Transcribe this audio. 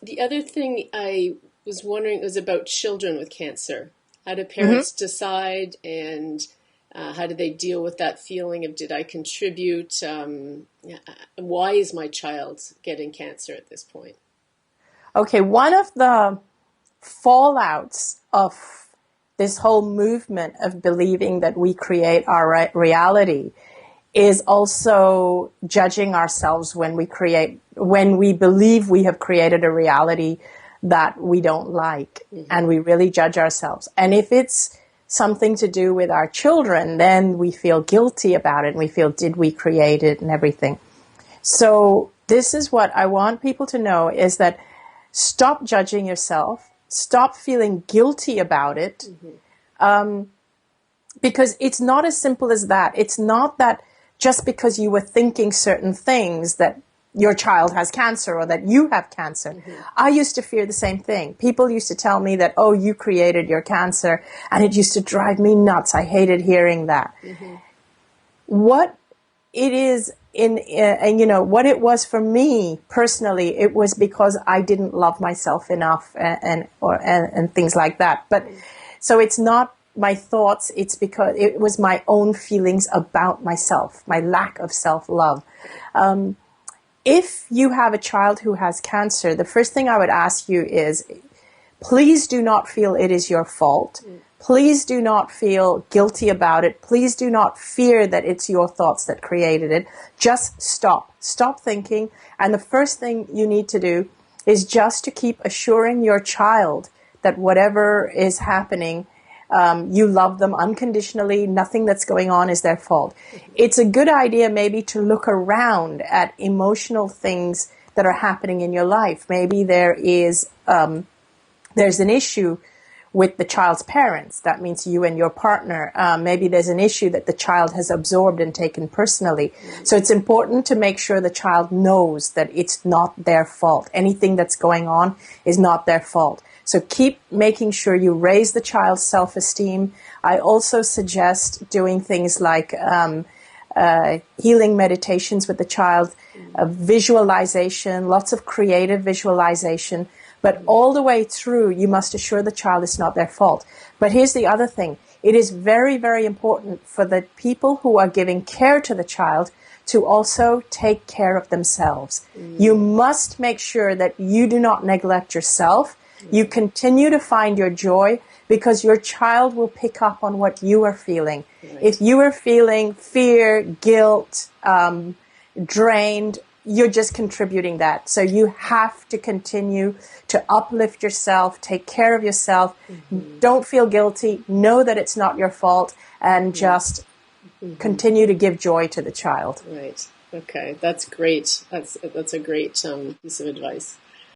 The other thing I was wondering was about children with cancer. How do Hmm. parents decide, and how do they deal with that feeling of did I contribute? Why is my child getting cancer at this point? Okay, one of the fallouts of this whole movement of believing that we create our reality is also judging ourselves when we believe we have created a reality that we don't like, and we really judge ourselves. And if it's something to do with our children, then we feel guilty about it, and we feel, did we create it and everything? So this is what I want people to know, is that stop judging yourself, stop feeling guilty about it, because it's not as simple as that. It's not that just because you were thinking certain things that your child has cancer or that you have cancer. I used to fear the same thing. People used to tell me that, oh, you created your cancer, and it used to drive me nuts. I hated hearing that. What it is and what it was for me personally, it was because I didn't love myself enough and things like that. But so it's not my thoughts, it's because it was my own feelings about myself, my lack of self-love. If you have a child who has cancer, the first thing I would ask you is, please do not feel it is your fault. Please do not feel guilty about it. Please do not fear that it's your thoughts that created it. Just stop. Stop thinking. And the first thing you need to do is just to keep assuring your child that whatever is happening, you love them unconditionally. Nothing that's going on is their fault. It's a good idea maybe to look around at emotional things that are happening in your life. Maybe there's an issue with the child's parents. That means you and your partner. Maybe there's an issue that the child has absorbed and taken personally. So it's important to make sure the child knows that it's not their fault. Anything that's going on is not their fault. So keep making sure you raise the child's self-esteem. I also suggest doing things like healing meditations with the child, visualization, lots of creative visualization. But all the way through, you must assure the child it's not their fault. But here's the other thing. It is very, very important for the people who are giving care to the child to also take care of themselves. You must make sure that you do not neglect yourself. You continue to find your joy, because your child will pick up on what you are feeling. If you are feeling fear, guilt, drained, you're just contributing that. So you have to continue to uplift yourself, take care of yourself. Don't feel guilty. Know that it's not your fault, and just continue to give joy to the child. Right. Okay. That's great. That's a great piece of advice.